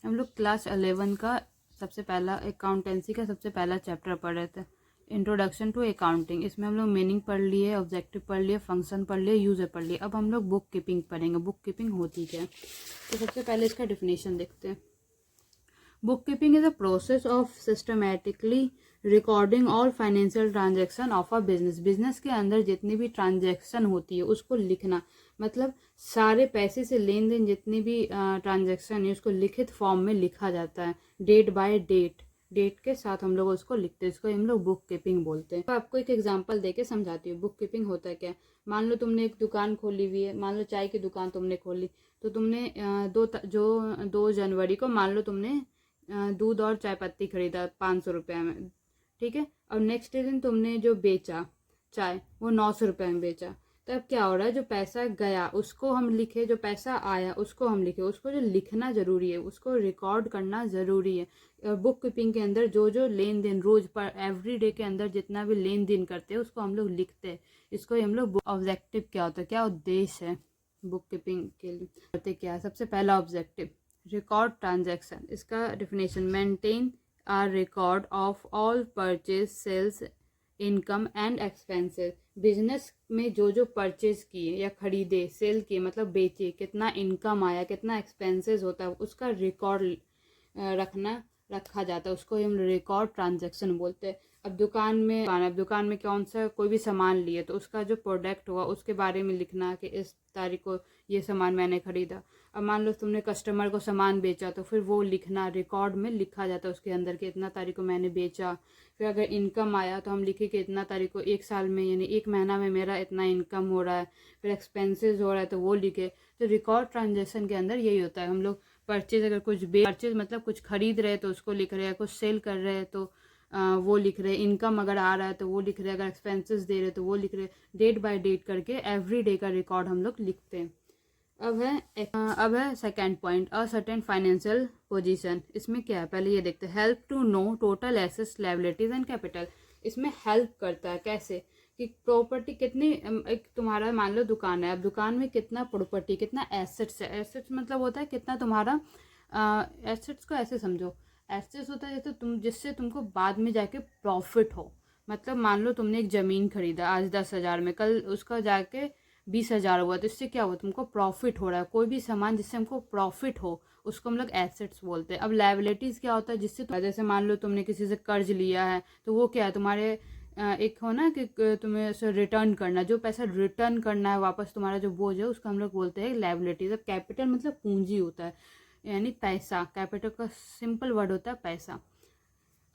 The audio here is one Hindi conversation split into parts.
हम लोग क्लास 11 का सबसे पहला अकाउंटेंसी का सबसे पहला चैप्टर पढ़ रहे थे, इंट्रोडक्शन टू अकाउंटिंग। इसमें हम लोग मीनिंग पढ़ लिए, ऑब्जेक्टिव पढ़ लिए, फंक्शन पढ़ लिए, यूजर पढ़ लिए। अब हम लोग बुक कीपिंग पढ़ेंगे। बुक कीपिंग होती क्या है, तो सबसे पहले इसका डिफिनेशन देखते हैं। Bookkeeping is a process of systematically recording all financial transaction of a business. Business के अंदर जितनी भी ट्रांजैक्शन होती है उसको लिखना, मतलब सारे पैसे से लेन देन जितनी भी ट्रांजैक्शन है उसको लिखित फॉर्म में लिखा जाता है, डेट बाय डेट के साथ हम लोग उसको लिखते हैं। इसको हम लोग बुक कीपिंग बोलते हैं। तो आपको एक एग्जांपल देके समझाती हूँ बुक कीपिंग होता है क्या। मान लो तुमने एक दुकान खोली हुई है, मान लो चाय की दुकान तुमने खोली, तो तुमने 2 जनवरी को मान लो तुमने दूध और चाय पत्ती खरीदा 500 रुपये में, ठीक है। और नेक्स्ट दिन तुमने जो बेचा चाय वो 900 रुपये में बेचा। तो अब क्या हो रहा है, जो पैसा गया उसको हम लिखे, जो पैसा आया उसको हम लिखे। उसको जो लिखना ज़रूरी है, उसको रिकॉर्ड करना ज़रूरी है। और बुक कीपिंग के अंदर जो जो लेन देन रोज़ पर एवरी डे के अंदर जितना भी लेन देन करते हैं उसको हम लोग लिखते हैं। इसको हम लोग ऑब्जेक्टिव क्या होता है, क्या उद्देश्य है बुक कीपिंग के लिए, करते क्या है। सबसे पहला ऑब्जेक्टिव रिकॉर्ड ट्रांजैक्शन। इसका definition, maintain a record of all purchase, sales, income and expenses. Business में जो जो परचेज किए या खरीदे, सेल किए मतलब बेचे, कितना इनकम आया, कितना एक्सपेंसेस होता है, उसका रिकॉर्ड रखा जाता है। उसको हम रिकॉर्ड ट्रांजैक्शन बोलते हैं। अब दुकान में कौन सा कोई भी सामान लिए तो उसका जो प्रोडक्ट हुआ उसके बारे में लिखना कि इस तारीख को ये सामान मैंने खरीदा। अब मान लो तुमने कस्टमर को सामान बेचा तो फिर वो लिखना, रिकॉर्ड में लिखा जाता है उसके अंदर कि इतना तारीख को मैंने बेचा। फिर अगर इनकम आया तो हम लिखे कि इतना तारीख को, एक साल में यानी एक महीना में मेरा इतना इनकम हो रहा है। फिर एक्सपेंसेस हो रहा है तो वो लिखे। तो रिकॉर्ड ट्रांजेक्शन के अंदर यही होता है। हम लोग परचेज, अगर परचेज मतलब कुछ खरीद रहे हैं तो उसको लिख रहे हैं, कुछ सेल कर रहे हैं तो वो लिख रहे हैं, इनकम अगर आ रहा है तो वो लिख रहे हैं, अगर एक्सपेंसेस दे रहे हैं तो वो लिख रहे हैं। डेट बाय डेट करके एवरी डे का रिकॉर्ड हम लोग लिखते हैं। अब है second point, ascertain financial position. इसमें क्या है पहले ये देखते हैं। Help to know total assets, liabilities and capital. इसमें हेल्प करता है कैसे, कि प्रॉपर्टी कितनी, एक तुम्हारा मान लो दुकान है, अब दुकान में कितना प्रॉपर्टी, कितना एसेट्स है। एसेट्स मतलब होता है कितना तुम्हारा, एसेट्स को ऐसे समझो, एसेट्स होता है जैसे जिससे तुमको बाद में जाके प्रॉफिट हो। मतलब मान लो तुमने एक ज़मीन खरीदा आज 10,000 में, कल उसका जाके 20,000 हुआ, तो इससे क्या हुआ, तुमको प्रॉफिट हो रहा है। कोई भी सामान जिससे हमको प्रॉफिट हो उसको हम लोग एसेट्स बोलते हैं। अब लायबिलिटीज़ क्या होता है, जिससे जैसे मान लो तुमने किसी से कर्ज लिया है तो वो क्या है, तुम्हारे एक हो ना कि तुम्हें उसे रिटर्न करना, जो पैसा रिटर्न करना है वापस, तुम्हारा जो बोझ है उसको हम लोग बोलते हैं लायबिलिटीज। अब कैपिटल मतलब पूंजी होता है, यानी पैसा। कैपिटल का सिंपल वर्ड होता है पैसा।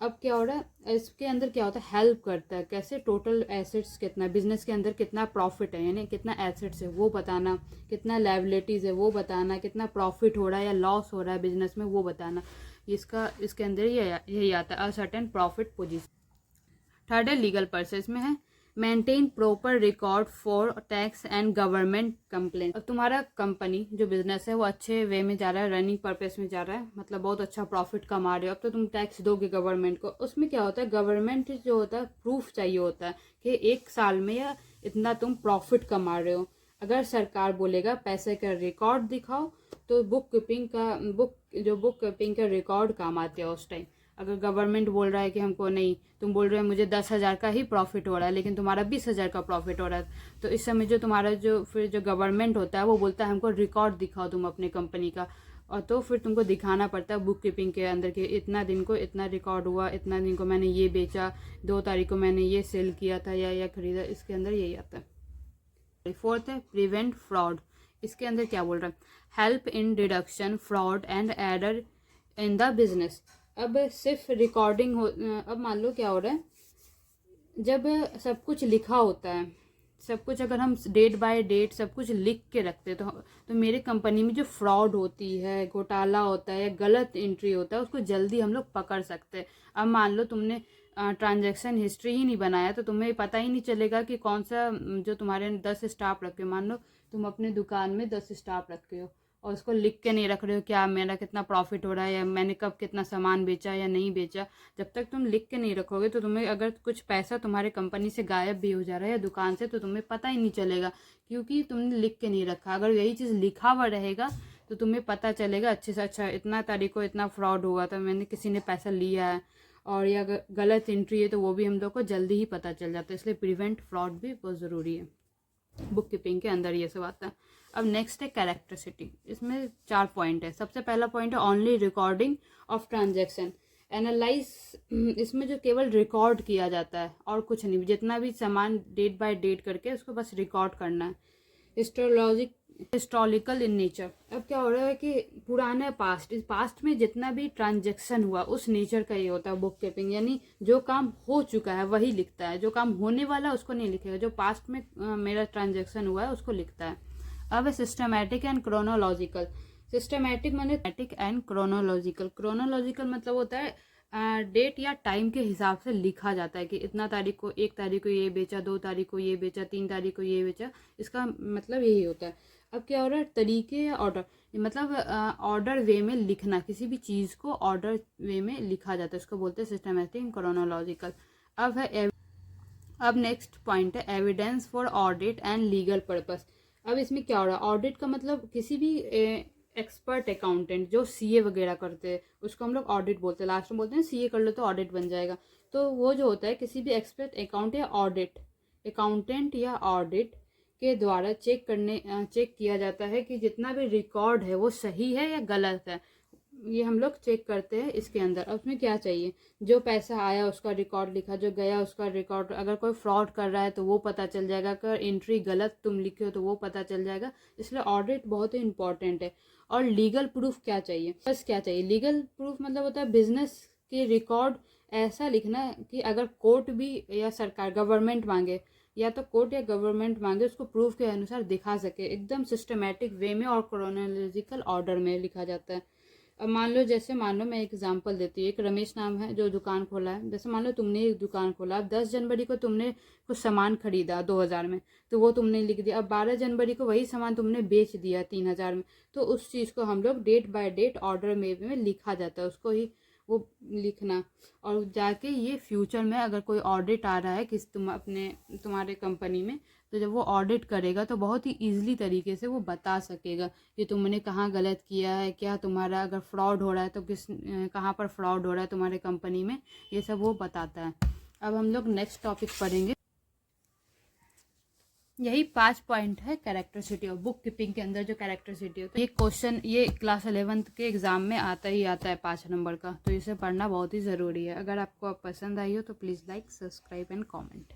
अब क्या हो रहा है, इसके अंदर क्या होता है, हेल्प करता है कैसे, टोटल एसेट्स कितना, बिजनेस के अंदर कितना प्रॉफिट है यानी कितना एसेट्स है वो बताना, कितना लायबिलिटीज़ है वो बताना, कितना प्रॉफिट हो रहा है या लॉस हो रहा है बिजनेस में वो बताना। इसके अंदर यही आता है, a certain profit position. Third है लीगल पर्पस में है, maintain proper record for tax and government complaint. अब तुम्हारा कंपनी जो बिजनेस है वो अच्छे वे में जा रहा है, रनिंग पर्पस में जा रहा है, मतलब बहुत अच्छा प्रॉफिट कमा रहे हो। अब तो तुम टैक्स दोगे गवर्नमेंट को। उसमें क्या होता है, गवर्नमेंट जो होता है प्रूफ चाहिए होता है कि एक साल में या इतना तुम प्रॉफिट कमा रहे हो। अगर सरकार बोलेगा पैसे का रिकॉर्ड दिखाओ तो बुक कीपिंग का रिकॉर्ड काम आते हैं उस टाइम। अगर गवर्नमेंट बोल रहा है कि हमको नहीं, तुम बोल रहे हो मुझे 10,000 का ही प्रॉफिट हो रहा है लेकिन तुम्हारा 20,000 का प्रॉफिट हो रहा है, तो इस समय जो तुम्हारा जो गवर्नमेंट होता है वो बोलता है हमको रिकॉर्ड दिखाओ तुम अपने कंपनी का। और तो फिर तुमको दिखाना पड़ता है बुक कीपिंग के अंदर कि इतना दिन को इतना रिकॉर्ड हुआ, इतना दिन को मैंने ये बेचा, 2 तारीख को मैंने ये सेल किया था या खरीदा। इसके अंदर यही आता है। फोर्थ है प्रिवेंट फ्रॉड। इसके अंदर क्या बोल रहा है, help in deduction fraud and error in the business. अब सिर्फ रिकॉर्डिंग हो, अब मान लो क्या हो रहा है, जब सब कुछ लिखा होता है, सब कुछ अगर हम डेट बाय डेट सब कुछ लिख के रखते तो मेरे कंपनी में जो फ्रॉड होती है, घोटाला होता है या गलत एंट्री होता है उसको जल्दी हम लोग पकड़ सकते हैं। अब मान लो तुमने ट्रांजैक्शन हिस्ट्री ही नहीं बनाया तो तुम्हें पता ही नहीं चलेगा कि कौन सा, जो तुम्हारे 10 स्टाफ रखे हो, मान लो तुम अपने दुकान में 10 स्टाफ रखे हो और उसको लिख के नहीं रख रहे हो क्या मेरा कितना प्रॉफिट हो रहा है या मैंने कब कितना सामान बेचा या नहीं बेचा। जब तक तुम लिख के नहीं रखोगे तो तुम्हें अगर कुछ पैसा तुम्हारे कंपनी से गायब भी हो जा रहा है या दुकान से तो तुम्हें पता ही नहीं चलेगा, क्योंकि तुमने लिख के नहीं रखा। अगर यही चीज़ लिखा हुआ रहेगा तो तुम्हें पता चलेगा अच्छे से, अच्छा इतना तारीख को इतना फ्रॉड हुआ था, मैंने किसी ने पैसा लिया है, और या गलत एंट्री है तो वो भी हम लोग को जल्दी ही पता चल जाता है। इसलिए प्रिवेंट फ्रॉड भी बहुत ज़रूरी है, बुक कीपिंग के अंदर ये सब आता है। अब नेक्स्ट है कैरेक्टरिस्टिक। इसमें 4 पॉइंट है। सबसे पहला पॉइंट है only recording of transaction. Analyse, इसमें जो केवल रिकॉर्ड किया जाता है और कुछ नहीं, जितना भी सामान डेट बाय डेट करके उसको बस रिकॉर्ड करना है। Historical in nature. अब क्या हो रहा है कि पुराना पास्ट, इस पास्ट में जितना भी ट्रांजैक्शन हुआ उस नेचर का ये होता है बुक कीपिंग, यानी जो काम हो चुका है वही लिखता है, जो काम होने वाला है उसको नहीं लिखेगा, जो पास्ट में मेरा ट्रांजैक्शन हुआ है उसको लिखता है। अब है सिस्टमैटिक एंड क्रोनोलॉजिकल। सिस्टमैटिक माने एंड क्रोनोलॉजिकल। क्रोनोलॉजिकल मतलब होता है डेट या टाइम के हिसाब से लिखा जाता है कि इतना तारीख को, 1 तारीख को ये बेचा, 2 तारीख को ये बेचा, 3 तारीख को ये बेचा, इसका मतलब यही होता है। अब क्या हो रहा है, तरीके या ऑर्डर, मतलब ऑर्डर वे में लिखना, किसी भी चीज़ को ऑर्डर वे में लिखा जाता है, उसको बोलते हैं सिस्टमैटिक क्रोनोलॉजिकल। अब नेक्स्ट पॉइंट है evidence for audit and legal purpose. अब इसमें क्या हो रहा है, ऑडिट का मतलब किसी भी एक्सपर्ट अकाउंटेंट जो सीए वगैरह करते हैं उसको हम लोग ऑडिट बोलते हैं, लास्ट में बोलते हैं सीए कर लो तो ऑडिट बन जाएगा। तो वो जो होता है किसी भी एक्सपर्ट अकाउंटेंट या ऑडिट के द्वारा चेक किया जाता है कि जितना भी रिकॉर्ड है वो सही है या गलत है, ये हम लोग चेक करते हैं इसके अंदर। अब उसमें क्या चाहिए, जो पैसा आया उसका रिकॉर्ड लिखा, जो गया उसका रिकॉर्ड, अगर कोई फ्रॉड कर रहा है तो वो पता चल जाएगा, अगर एंट्री गलत तुम लिखे हो तो वो पता चल जाएगा। इसलिए ऑडिट बहुत ही इंपॉर्टेंट है। और लीगल प्रूफ क्या चाहिए, बस क्या चाहिए, लीगल प्रूफ मतलब होता है बिजनेस के रिकॉर्ड ऐसा लिखना कि अगर कोर्ट भी या सरकार गवर्नमेंट मांगे, या तो कोर्ट या गवर्नमेंट मांगे, उसको प्रूफ के अनुसार दिखा सके, एकदम सिस्टमैटिक वे में और क्रोनोलॉजिकल ऑर्डर में लिखा जाता है। अब मान लो मैं एक एग्जांपल देती हूँ। एक रमेश नाम है जो दुकान खोला है। जैसे मान लो तुमने एक दुकान खोला, अब 10 जनवरी को तुमने कुछ सामान खरीदा 2000 में, तो वो तुमने लिख दिया। अब 12 जनवरी को वही सामान तुमने बेच दिया 3000 में, तो उस चीज़ को हम लोग डेट बाय डेट ऑर्डर में लिखा जाता है, उसको ही वो लिखना। और जाके ये फ्यूचर में अगर कोई ऑडिट आ रहा है तुम्हारे कंपनी में, तो जब वो ऑडिट करेगा तो बहुत ही ईजिली तरीके से वो बता सकेगा कि तुमने कहाँ गलत किया है, क्या तुम्हारा अगर फ्रॉड हो रहा है तो कहाँ पर फ्रॉड हो रहा है तुम्हारे कंपनी में, ये सब वो बताता है। अब हम लोग नेक्स्ट टॉपिक पढ़ेंगे। यही 5 पॉइंट है कैरेक्टरिस्टिक और बुक कीपिंग के अंदर जो कैरेक्टरिस्टिक होता है। ये क्वेश्चन ये क्लास 11th के एग्जाम में आता है 5 नंबर का, तो इसे पढ़ना बहुत ही ज़रूरी है। अगर आपको पसंद आई हो तो please like, subscribe and comment.